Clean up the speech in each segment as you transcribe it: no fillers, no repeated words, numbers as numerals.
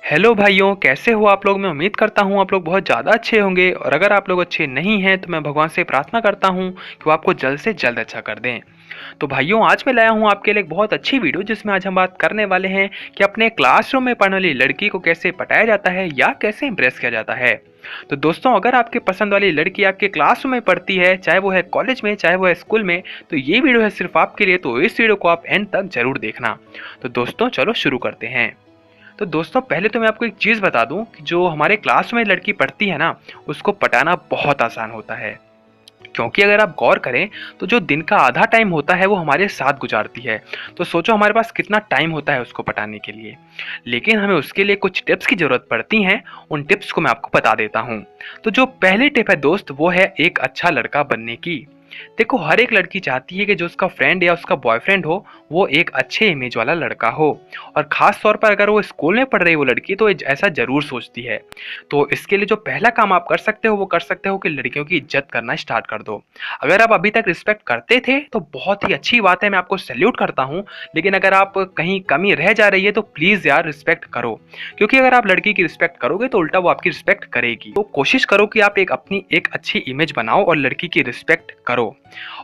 Hello भाइयों, कैसे हो आप लोग। मैं उम्मीद करता हूँ आप लोग बहुत ज़्यादा अच्छे होंगे और अगर आप लोग अच्छे नहीं हैं तो मैं भगवान से प्रार्थना करता हूँ कि वो आपको जल्द से जल्द अच्छा कर दें। तो भाइयों, आज मैं लाया हूँ आपके लिए एक बहुत अच्छी वीडियो जिसमें आज हम बात करने वाले हैं कि अपने क्लासरूम में पढ़ने वाली लड़की को कैसे पटाया जाता है या कैसे इम्प्रेस किया जाता है। तो दोस्तों, अगर आपके पसंद वाली लड़की आपके क्लासरूम में पढ़ती है, चाहे वो है कॉलेज में चाहे वो है स्कूल में, तो ये वीडियो है सिर्फ आपके लिए। तो इस वीडियो को आप एंड तक जरूर देखना। तो दोस्तों चलो शुरू करते हैं। तो दोस्तों, पहले तो मैं आपको एक चीज़ बता दूं कि जो हमारे क्लास में लड़की पढ़ती है ना, उसको पटाना बहुत आसान होता है। क्योंकि अगर आप गौर करें तो जो दिन का आधा टाइम होता है वो हमारे साथ गुजारती है। तो सोचो हमारे पास कितना टाइम होता है उसको पटाने के लिए। लेकिन हमें उसके लिए कुछ टिप्स की ज़रूरत पड़ती हैं। उन टिप्स को मैं आपको बता देता हूँ। तो जो पहली टिप है दोस्त, वो है एक अच्छा लड़का बनने की। देखो, हर एक लड़की चाहती है कि जो उसका फ्रेंड या उसका बॉयफ्रेंड हो वो एक अच्छे इमेज वाला लड़का हो। और ख़ास तौर पर अगर वो स्कूल में पढ़ रही वो लड़की तो ऐसा ज़रूर सोचती है। तो इसके लिए जो पहला काम आप कर सकते हो वो कर सकते हो कि लड़कियों की इज्जत करना स्टार्ट कर दो। अगर आप अभी तक रिस्पेक्ट करते थे तो बहुत ही अच्छी बात है, मैं आपको सैल्यूट करता हूँ। लेकिन अगर आप कहीं कमी रह जा रही है तो प्लीज़ यार रिस्पेक्ट करो। क्योंकि अगर आप लड़की की रिस्पेक्ट करोगे तो उल्टा वो आपकी रिस्पेक्ट करेगी। तो कोशिश करो कि आप अपनी एक अच्छी इमेज बनाओ और लड़की की रिस्पेक्ट करो।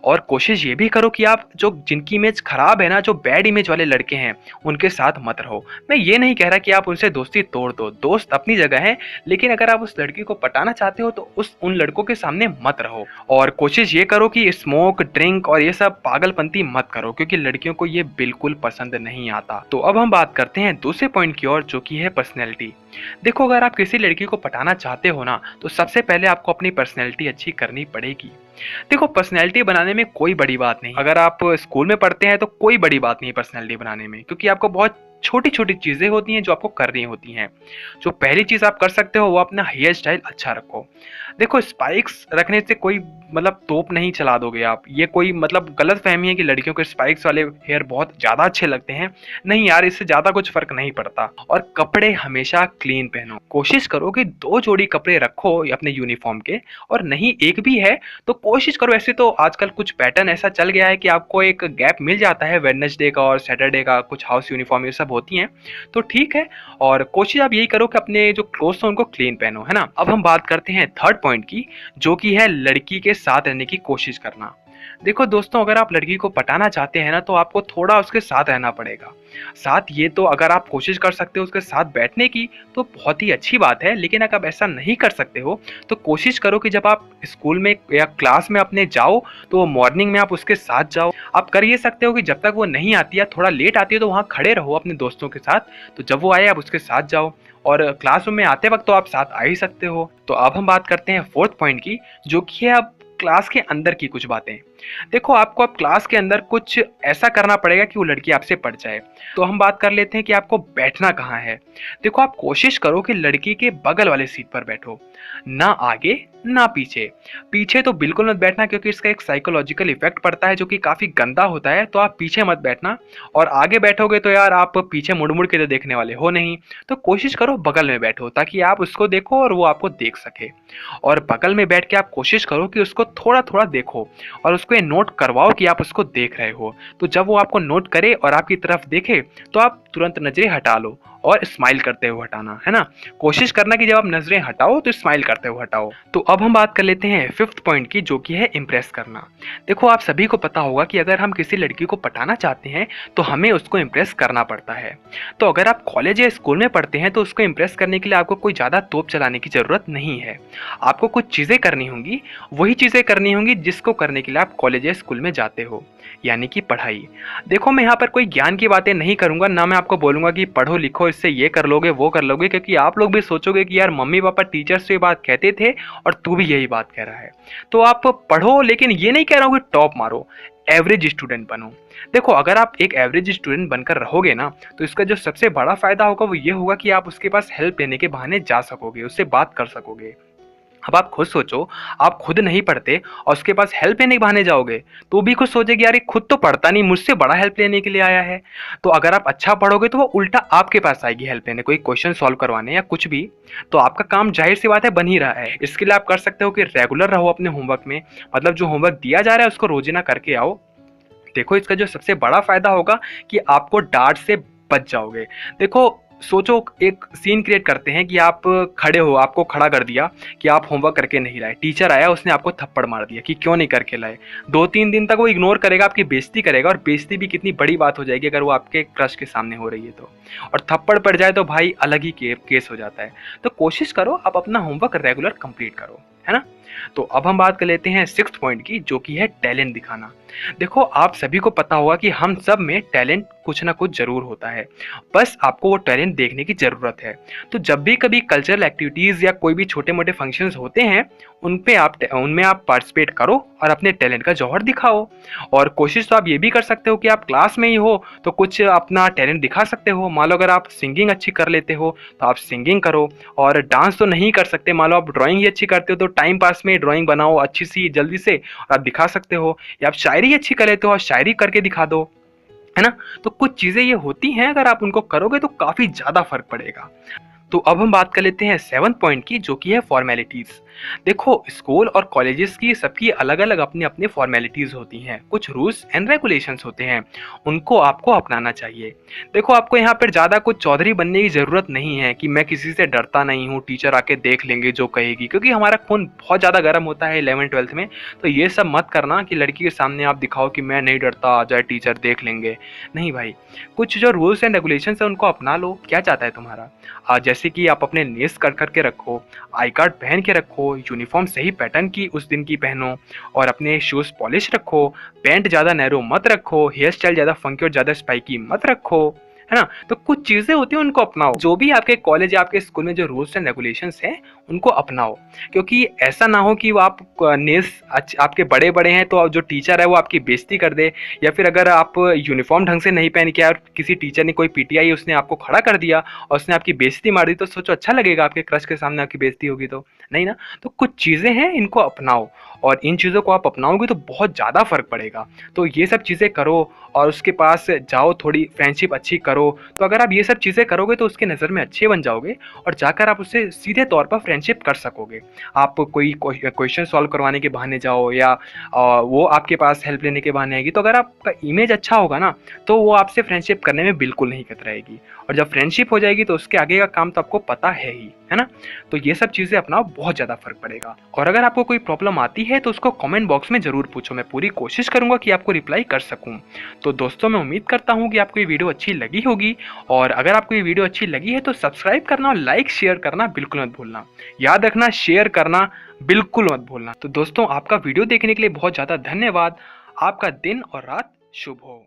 और कोशिश ये भी करो कि आप जो जिनकी इमेज खराब है ना, जो बैड इमेज वाले लड़के हैं, उनके साथ मत रहो। मैं ये नहीं कह रहा कि आप उनसे दोस्ती तोड़ दो, दोस्त अपनी जगह है। लेकिन अगर आप उस लड़की को पटाना चाहते हो तो उन लड़कों के सामने मत रहो। और कोशिश ये करो कि स्मोक ड्रिंक और ये सब पागलपंती मत करो, क्योंकि लड़कियों को ये बिल्कुल पसंद नहीं आता। तो अब हम बात करते हैं दूसरे पॉइंट की ओर, जो कि है पर्सनैलिटी। देखो, अगर आप किसी लड़की को पटाना चाहते हो ना, तो सबसे पहले आपको अपनी पर्सनैलिटी अच्छी करनी पड़ेगी। देखो, पर्सनैलिटी बनाने में कोई बड़ी बात नहीं। अगर आप स्कूल में पढ़ते हैं तो कोई बड़ी बात नहीं पर्सनैलिटी बनाने में, क्योंकि आपको बहुत छोटी छोटी चीज़ें होती हैं जो आपको करनी होती हैं। जो पहली चीज़ आप कर सकते हो वो अपना हेयर स्टाइल अच्छा रखो। देखो, स्पाइक्स रखने से कोई तोप नहीं चला दोगे आप। ये कोई गलत फहमी है कि लड़कियों के स्पाइक्स वाले हेयर बहुत ज़्यादा अच्छे लगते हैं। नहीं यार, इससे ज़्यादा कुछ फर्क नहीं पड़ता। और कपड़े हमेशा क्लीन पहनो। कोशिश करो कि 2 जोड़ी कपड़े रखो अपने यूनिफॉर्म के, और नहीं एक भी है तो कोशिश करो। ऐसे तो आजकल कुछ पैटर्न ऐसा चल गया है कि आपको एक गैप मिल जाता है वेडनेसडे का और सैटरडे का, कुछ हाउस यूनिफॉर्म ये सब होती हैं, तो ठीक है। और कोशिश आप यही करो कि अपने जो क्लोथ्स हैं उनको क्लीन पहनो, है ना। अब हम बात करते हैं थर्ड पॉइंट की, जो कि है लड़की के साथ रहने की कोशिश करना। देखो दोस्तों, अगर आप लड़की को पटाना चाहते हैं ना, तो आपको थोड़ा उसके साथ रहना पड़ेगा। साथ ये तो अगर आप कोशिश कर सकते हो उसके साथ बैठने की तो बहुत ही अच्छी बात है। लेकिन अगर आप ऐसा नहीं कर सकते हो तो कोशिश करो कि जब आप स्कूल में या क्लास में अपने जाओ तो मॉर्निंग में आप उसके साथ जाओ। आप कर ये सकते हो कि जब तक वो नहीं आती या थोड़ा लेट आती है तो वहाँ खड़े रहो अपने दोस्तों के साथ। तो जब वो आए आप उसके साथ जाओ, और क्लासरूम में आते वक्त तो आप साथ आ ही सकते हो। तो अब हम बात करते हैं फोर्थ पॉइंट की, जो कि है अब क्लास के अंदर की कुछ बातें। देखो, आपको अब क्लास के अंदर कुछ ऐसा करना पड़ेगा कि वो लड़की आपसे पट जाए। तो हम बात कर लेते हैं कि आपको बैठना कहाँ है। देखो, आप कोशिश करो कि लड़की के बगल वाले सीट पर बैठो, ना आगे ना पीछे। पीछे तो बिल्कुल मत बैठना, क्योंकि इसका एक साइकोलॉजिकल इफेक्ट पड़ता है जो कि काफ़ी गंदा होता है। तो आप पीछे मत बैठना। और आगे बैठोगे तो यार आप पीछे मुड़ मुड़ के तो देखने वाले हो नहीं। तो कोशिश करो बगल में बैठो, ताकि आप उसको देखो और वो आपको देख सके। और बगल में बैठ के आप कोशिश करो कि उसको थोड़ा थोड़ा देखो और उसको ये नोट करवाओ कि आप उसको देख रहे हो। तो जब वो आपको नोट करे और आपकी तरफ देखे तो आप तुरंत नजरें हटा लो और स्माइल करते हुए हटाना, है ना। कोशिश करना कि जब आप नजरें हटाओ तो स्माइल करते हुए हटाओ। तो अब हम बात कर लेते हैं फिफ्थ पॉइंट की, जो कि है इम्प्रेस करना। देखो, आप सभी को पता होगा कि अगर हम किसी लड़की को पटाना चाहते हैं तो हमें उसको इम्प्रेस करना पड़ता है। तो अगर आप कॉलेज या स्कूल में पढ़ते हैं तो उसको इम्प्रेस करने के लिए आपको कोई ज़्यादा तोप चलाने की ज़रूरत नहीं है। आपको कुछ चीज़ें करनी होंगी, वही चीज़ें करनी होंगी जिसको करने के लिए आप कॉलेज या स्कूल में जाते हो, यानी कि पढ़ाई। देखो, मैं यहाँ पर कोई ज्ञान की बातें नहीं करूँगा, ना मैं आपको बोलूँगा कि पढ़ो लिखो इससे ये कर लोगे वो कर लोगे, क्योंकि आप लोग भी सोचोगे कि यार मम्मी पापा टीचर्स से ये बात कहते थे और तू भी यही बात कह रहा है। तो आप पढ़ो, लेकिन ये नहीं कह रहा हूँ कि टॉप मारो, एवरेज स्टूडेंट बनो। देखो, अगर आप एक एवरेज स्टूडेंट बनकर रहोगे ना, तो इसका जो सबसे बड़ा फायदा होगा वो ये होगा कि आप उसके पास हेल्प लेने के बहाने जा सकोगे, उससे बात कर सकोगे। अब आप खुद सोचो, आप खुद नहीं पढ़ते और उसके पास हेल्प लेने के बहाने जाओगे तो भी खुद सोचेगी यार ये खुद तो पढ़ता नहीं, मुझसे बड़ा हेल्प लेने के लिए आया है। तो अगर आप अच्छा पढ़ोगे तो वो उल्टा आपके पास आएगी हेल्प लेने, कोई क्वेश्चन सॉल्व करवाने या कुछ भी। तो आपका काम जाहिर सी बात है बन ही रहा है। इसके लिए आप कर सकते हो कि रेगुलर रहो अपने होमवर्क में, जो होमवर्क दिया जा रहा है उसको रोजाना करके आओ। देखो, इसका जो सबसे बड़ा फायदा होगा कि आपको डांट से बच जाओगे। देखो, सोचो, एक सीन क्रिएट करते हैं कि आप खड़े हो, आपको खड़ा कर दिया कि आप होमवर्क करके नहीं लाए, टीचर आया उसने आपको थप्पड़ मार दिया कि क्यों नहीं करके लाए। 2-3 दिन तक वो इग्नोर करेगा, आपकी बेइज्जती करेगा, और बेइज्जती भी कितनी बड़ी बात हो जाएगी अगर वो आपके क्रश के सामने हो रही है तो। और थप्पड़ पड़ जाए तो भाई अलग ही केस हो जाता है। तो कोशिश करो आप अपना होमवर्क रेगुलर कंप्लीट करो, है ना। तो अब हम बात कर लेते हैं 6th पॉइंट की, जो कि है टैलेंट दिखाना। देखो, आप सभी को पता होगा कि हम सब में टैलेंट कुछ ना कुछ जरूर होता है, बस आपको वो टैलेंट देखने की ज़रूरत है। तो जब भी कभी कल्चरल एक्टिविटीज़ या कोई भी छोटे मोटे फंक्शंस होते हैं, उनमें आप पार्टिसिपेट करो और अपने टैलेंट का जौहर दिखाओ। और कोशिश तो आप ये भी कर सकते हो कि आप क्लास में ही हो तो कुछ अपना टैलेंट दिखा सकते हो। मान लो अगर आप सिंगिंग अच्छी कर लेते हो तो आप सिंगिंग करो, और डांस तो नहीं कर सकते, मान लो आप ड्राइंग ही अच्छी करते हो तो टाइम पास में ड्राइंग बनाओ अच्छी सी जल्दी से और आप दिखा सकते हो। या आप शायरी अच्छी कर लेते हो और शायरी करके दिखा दो, है ना। तो कुछ चीज़ें ये होती हैं, अगर आप उनको करोगे तो काफ़ी ज़्यादा फर्क पड़ेगा। तो अब हम बात कर लेते हैं 7th पॉइंट की, जो कि है फॉर्मेलिटीज़। देखो, स्कूल और कॉलेजेस की सबकी अलग अलग अपनी अपनी फॉर्मेलिटीज़ होती हैं, कुछ रूल्स एंड रेगुलेशंस होते हैं, उनको आपको अपनाना चाहिए। देखो, आपको यहाँ पर ज़्यादा कुछ चौधरी बनने की ज़रूरत नहीं है कि मैं किसी से डरता नहीं हूँ, टीचर आके देख लेंगे जो कहेगी, क्योंकि हमारा खून बहुत ज़्यादा गर्म होता है 11th-12th में। तो ये सब मत करना कि लड़की के सामने आप दिखाओ कि मैं नहीं डरता, आ जाए टीचर देख लेंगे। नहीं भाई, कुछ जो रूल्स एंड रेगुलेशंस है उनको अपना लो। क्या चाहता है तुम्हारा? जैसे कि आप अपने नेल्स कट करके रखो, आई कार्ड पहन के रखो, यूनिफॉर्म सही पैटर्न की उस दिन की पहनो, और अपने शूज़ पॉलिश रखो, पैंट ज़्यादा नैरो मत रखो, हेयर स्टाइल ज़्यादा फंकी और ज़्यादा स्पाइकी मत रखो, है ना। तो कुछ चीज़ें होती हैं उनको अपनाओ, जो भी आपके कॉलेज या आपके स्कूल में जो रूल्स एंड रेगुलेशंस हैं उनको अपनाओ। क्योंकि ऐसा ना हो कि वो आप नेल्स आपके बड़े बड़े हैं तो जो टीचर है वो आपकी बेइज्जती कर दे, या फिर अगर आप यूनिफॉर्म ढंग से नहीं पहन के और किसी टीचर ने, कोई पीटीआई उसने आपको खड़ा कर दिया और उसने आपकी बेइज्जती मार दी, तो सोचो अच्छा लगेगा आपके क्रश के सामने आपकी बेइज्जती होगी तो? नहीं ना। तो कुछ चीज़ें हैं, इनको अपनाओ, और इन चीज़ों को आप अपनाओगे तो बहुत ज़्यादा फर्क पड़ेगा। तो ये सब चीज़ें करो और उसके पास जाओ, थोड़ी फ्रेंडशिप अच्छी करो। तो अगर आप ये सब चीज़ें करोगे तो उसके नज़र में अच्छे बन जाओगे, और जाकर आप उससे सीधे तौर पर फ्रेंडशिप कर सकोगे। आप कोई क्वेश्चन सॉल्व करवाने के बहाने जाओ, या वो आपके पास हेल्प लेने के बहाने आएगी, तो अगर आपका इमेज अच्छा होगा ना, तो वो आपसे फ्रेंडशिप करने में बिल्कुल नहीं कतराएगी। और जब फ्रेंडशिप हो जाएगी तो उसके आगे का काम तो आपको पता है ही, है ना। तो ये सब चीज़ें अपनाओ, बहुत ज़्यादा फर्क पड़ेगा। और अगर आपको कोई प्रॉब्लम आती है तो उसको कमेंट बॉक्स में ज़रूर पूछो, मैं पूरी कोशिश करूँगा कि आपको रिप्लाई कर सकूँ। तो दोस्तों, मैं उम्मीद करता हूँ कि आपको ये वीडियो अच्छी लगी होगी, और अगर आपको ये वीडियो अच्छी लगी है तो सब्सक्राइब करना और लाइक शेयर करना बिल्कुल मत भूलना। याद रखना, शेयर करना बिल्कुल मत भूलना। तो दोस्तों, आपका वीडियो देखने के लिए बहुत ज़्यादा धन्यवाद। आपका दिन और रात शुभ हो।